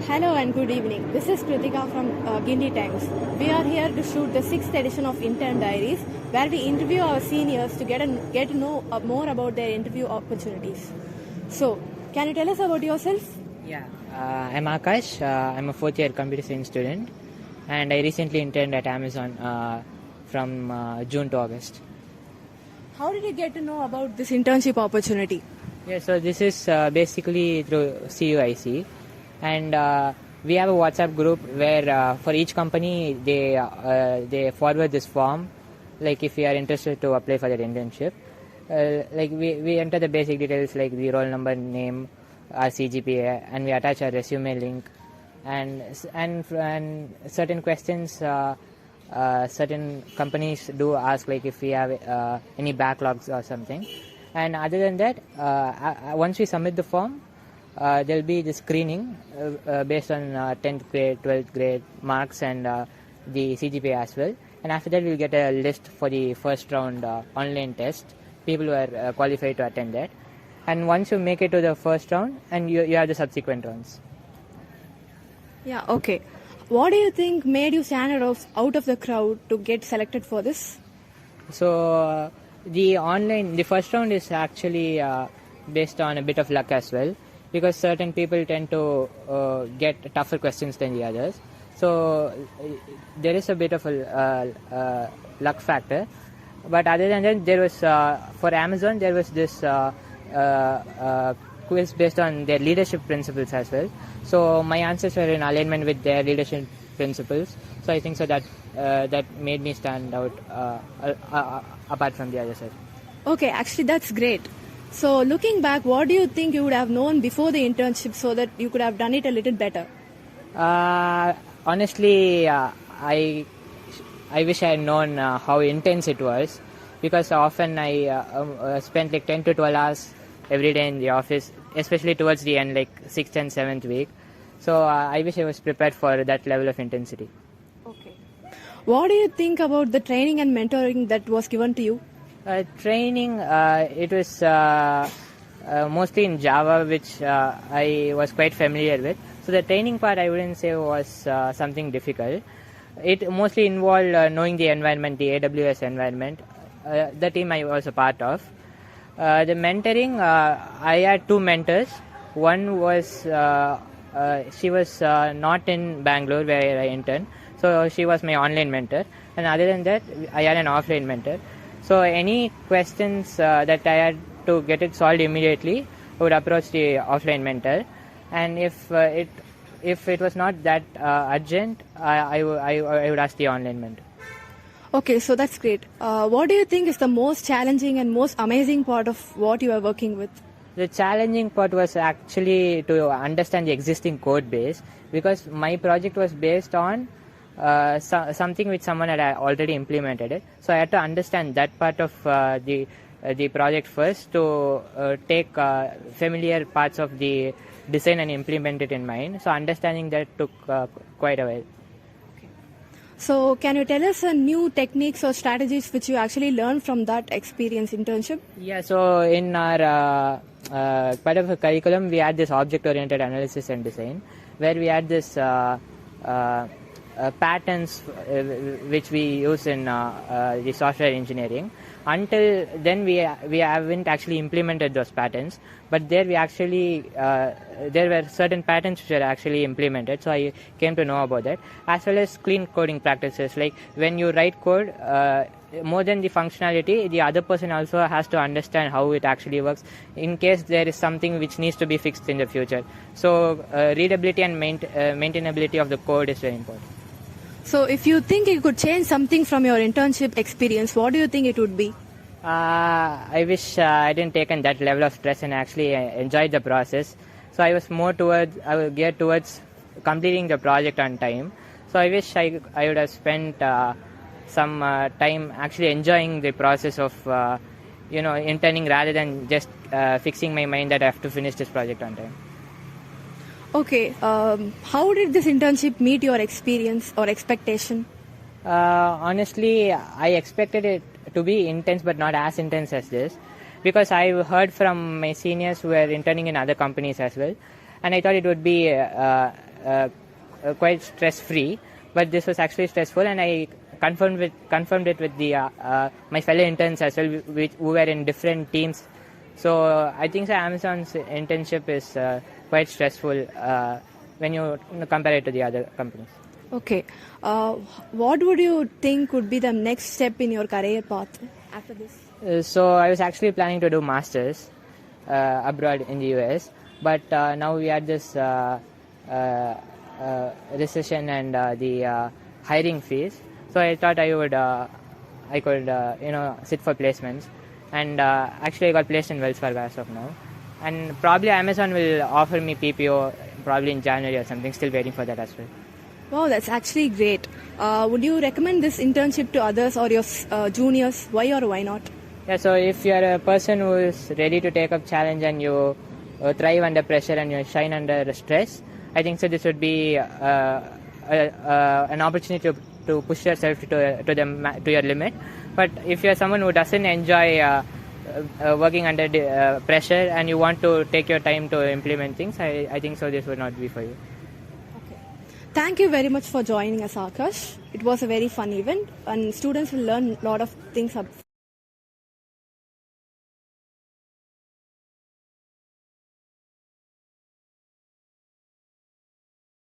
Hello and good evening. This is Krithika from guindytimes. We are here to shoot the 6th edition of Intern Diaries, where we interview our seniors to get to know more about their interview opportunities. So, can you tell us about yourself? Yeah, I'm Akash. I'm a fourth year computer science student, and I recently interned at Amazon from June to August. How did you get to know about this internship opportunity? Yeah, so this is basically through CUIC, and we have a WhatsApp group where for each company they forward this form, like if we are interested to apply for that internship. Like we enter the basic details like the roll number, name, our CGPA, and we attach our resume link, and certain questions. Certain companies do ask like if we have any backlogs or something, and other than that, once we submit the form, there'll be the screening based on 10th grade, 12th grade marks and the CGPA as well, and after that we'll get a list for the first round online test, people who are qualified to attend that, and once you make it to the first round, and you have the subsequent rounds. Yeah, okay. What do you think made you stand out of the crowd to get selected for this? So the first round is actually based on a bit of luck as well, because certain people tend to get tougher questions than the others. So there is a bit of a luck factor. But other than that, there was for Amazon there was this quiz based on their leadership principles as well. So my answers were in alignment with their leadership principles. So I think so that that made me stand out apart from the other side. Okay, actually that's great. So looking back, what do you think you would have known before the internship so that you could have done it a little better? Honestly, I wish I had known how intense it was, because often I spent like 10 to 12 hours every day in the office, especially towards the end, like 6th and 7th week. So I wish I was prepared for that level of intensity. Okay. What do you think about the training and mentoring that was given to you? Training, it was mostly in Java, which I was quite familiar with. So the training part I wouldn't say was something difficult. It mostly involved knowing the environment, the AWS environment, the team I was a part of. The mentoring, I had two mentors. One was, she was not in Bangalore where I interned, so she was my online mentor. And other than that, I had an offline mentor. So any questions that I had to get it solved immediately, I would approach the offline mentor. And if it was not that urgent, I would ask the online mentor. Okay, so that's great. What do you think is the most challenging and most amazing part of what you are working with? The challenging part was actually to understand the existing code base, because my project was based on something which someone had already implemented it. So I had to understand that part of the project first to take familiar parts of the design and implement it in mind. So understanding that took quite a while. So can you tell us new techniques or strategies which you actually learned from that experience internship? Yeah, so in our part of a curriculum, we had this object-oriented analysis and design, where we had this patterns which we use in the software engineering. Until then, we haven't actually implemented those patterns, but there we actually there were certain patterns which were actually implemented. So I came to know about that, as well as clean coding practices. Like when you write code, more than the functionality, the other person also has to understand how it actually works in case there is something which needs to be fixed in the future. So readability and maintainability of the code is very important. So if you think you could change something from your internship experience, what do you think it would be? I wish I didn't take on that level of stress and actually enjoyed the process. So I was geared towards completing the project on time. So I wish I would have spent some time actually enjoying the process of interning, rather than just fixing my mind that I have to finish this project on time. Okay, how did this internship meet your experience or expectation? Honestly, I expected it to be intense, but not as intense as this, because I heard from my seniors who were interning in other companies as well, and I thought it would be quite stress-free, but this was actually stressful, and I confirmed it with the my fellow interns as well, who were in different teams. So I think Amazon's internship is quite stressful when you compare it to the other companies. Okay. What would you think would be the next step in your career path after this? So I was actually planning to do masters abroad in the US, but now we had this recession and the hiring fees. So I thought I could sit for placements, and actually I got placed in Wells Fargo as of now, and probably Amazon will offer me PPO probably in January or something. Still waiting for that as well. Wow, that's actually great. Would you recommend this internship to others or your juniors? Why or why not? Yeah, so if you are a person who is ready to take up challenge and you thrive under pressure and you shine under stress, I think so this would be an opportunity to push yourself to your limit. But if you are someone who doesn't enjoy working under pressure and you want to take your time to implement things, I think so this would not be for you. Okay. Thank you very much for joining us, Akash. It was a very fun event, and students will learn a lot of things